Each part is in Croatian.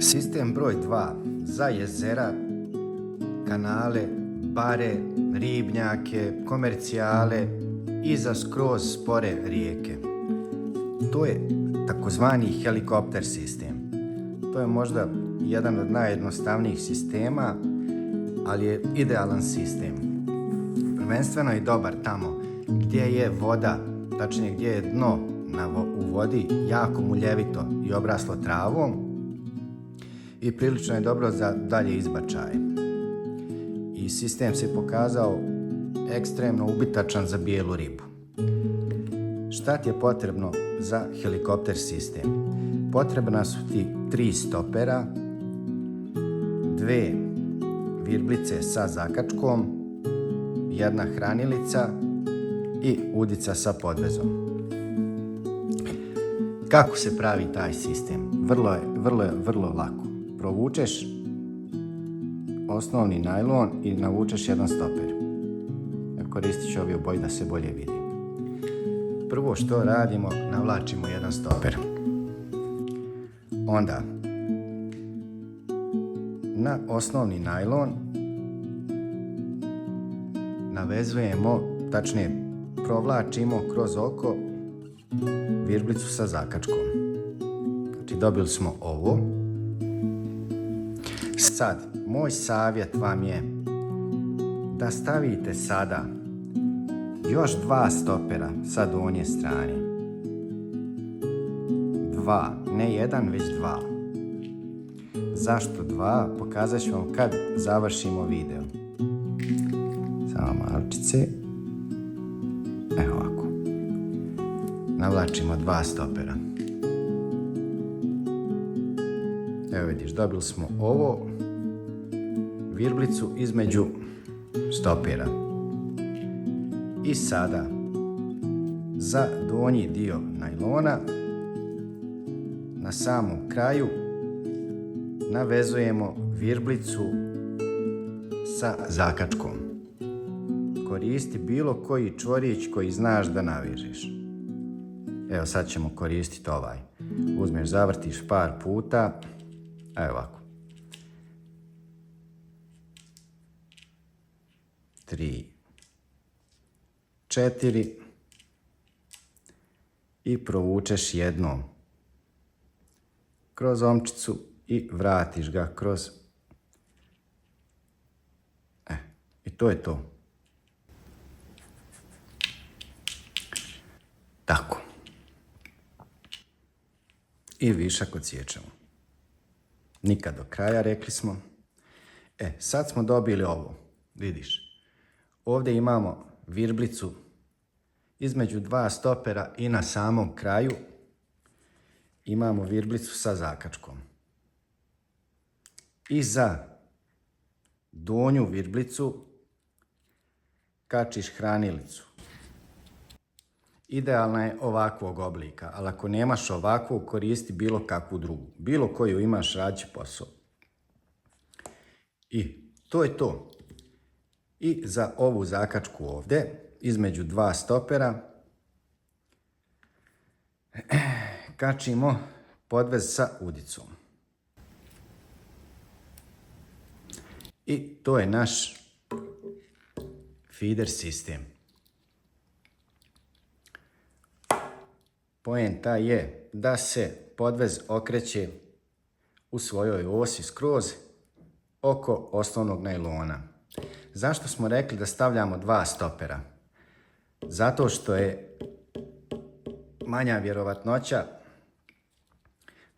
Sistem broj 2 za jezera, kanale, bare, ribnjake, komercijale i za skroz spore rijeke. To je takozvani helikopter sistem. To je možda jedan od najjednostavnijih sistema, ali je idealan sistem. Prvenstveno je dobar tamo gdje je voda, tačnije gdje je dno u vodi jako muljevito i obraslo travom i prilično je dobro za dalje izbačaje. I sistem se pokazao ekstremno ubitačan za bijelu ribu. Šta ti je potrebno za helikopter sistem? Potrebna su ti 3 stopera, 2 virblice sa zakačkom, 1 hranilica i udica sa podvezom. Kako se pravi taj sistem? Vrlo lako. Provučeš osnovni najlon i navučeš 1 stoper. Koristit ću ovi oboj da se bolje vidi. Prvo što radimo, navlačimo 1 stoper. Onda na osnovni najlon navezujemo, tačnije provlačimo kroz oko virblicu sa zakačkom. Znači dobili smo ovo. Sad, moj savjet vam je da stavite sada još 2 stopera sa donje strane. 2, ne 1, već 2. Zašto 2? Pokazat ću vam kad završimo video. Samo malčice. Evo ovako. Navlačimo 2 stopera. Evo vidiš, dobili smo ovo, virblicu između stopera. I sada za donji dio najlona na samom kraju navezujemo virblicu sa zakačkom. Koristi bilo koji čvorić koji znaš da navežeš. Evo sad ćemo koristiti ovaj. Uzmeš, zavrtiš par puta. Evo ovako. 3, 4 i provučeš jednom kroz omčicu i vratiš ga kroz. I to je to. Tako. I višak odsiječemo. Nikad do kraja, rekli smo. Sad smo dobili ovo. Vidiš. Ovdje imamo virblicu između 2 stopera i na samom kraju imamo virblicu sa zakačkom. I za donju virblicu kačiš hranilicu. Idealna je ovakvog oblika, ali ako nemaš ovakvu, koristi bilo kakvu drugu. Bilo koju imaš, radit će posao. I to je to. I za ovu zakačku ovdje, između 2 stopera, kačimo podvez sa udicom. I to je naš feeder sistem. Poenta je da se podvez okreće u svojoj osi skroz oko osnovnog najlona. Zašto smo rekli da stavljamo 2 stopera? Zato što je manja vjerovatnoća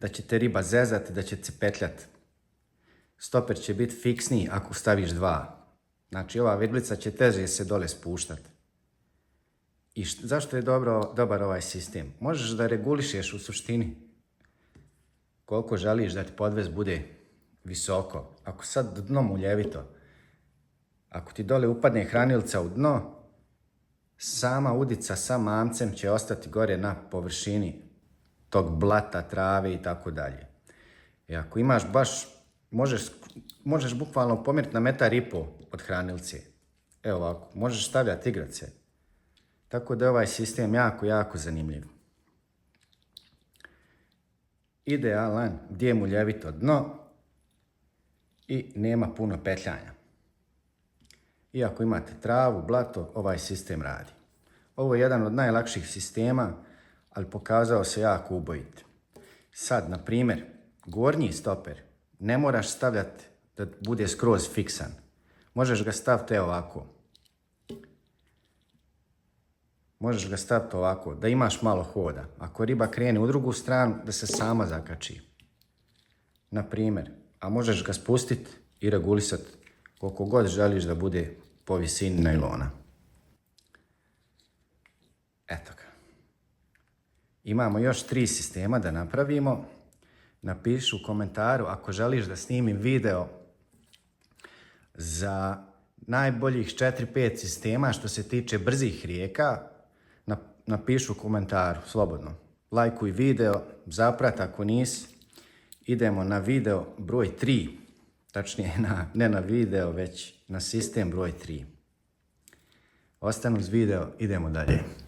da će te riba zezati, da će se petljati. Stoper će biti fiksniji ako staviš 2. Znači ova virblica će teže se dole spuštati. I zašto je dobar ovaj sistem? Možeš da regulišeš u suštini koliko želiš da ti podvez bude visoko. Ako sad dno muljevito, ako ti dole upadne hranilica u dno, sama udica sa mamcem će ostati gore na površini tog blata, trave i tako dalje. I ako imaš baš, možeš bukvalno pomjeriti na 1,5 m od hranilice. Evo ovako, možeš stavljati igrace. Tako da je ovaj sistem jako zanimljiv. idealan, gdje je muljevito dno i nema puno petljanja. Iako imate travu, blato, ovaj sistem radi. Ovo je jedan od najlakših sistema, ali pokazao se jako ubojit. Sad, na primjer, gornji stoper ne moraš stavljati da bude skroz fiksan. Možeš ga staviti ovako. Možeš ga staviti ovako, da imaš malo hoda. Ako riba krene u drugu stranu, da se sama zakači. Na primjer, a možeš ga spustiti i regulisati koliko god želiš da bude po visini najlona. Eto ga. Imamo još 3 sistema da napravimo. Napiši u komentaru ako želiš da snimim video za najboljih 4-5 sistema što se tiče brzih rijeka. Napiši u komentaru, slobodno. Lajkuj video, zaprat ako nisi. Idemo na video broj 3. Tačnije, ne na video, već na sistem broj 3. Ostanu uz video, idemo dalje.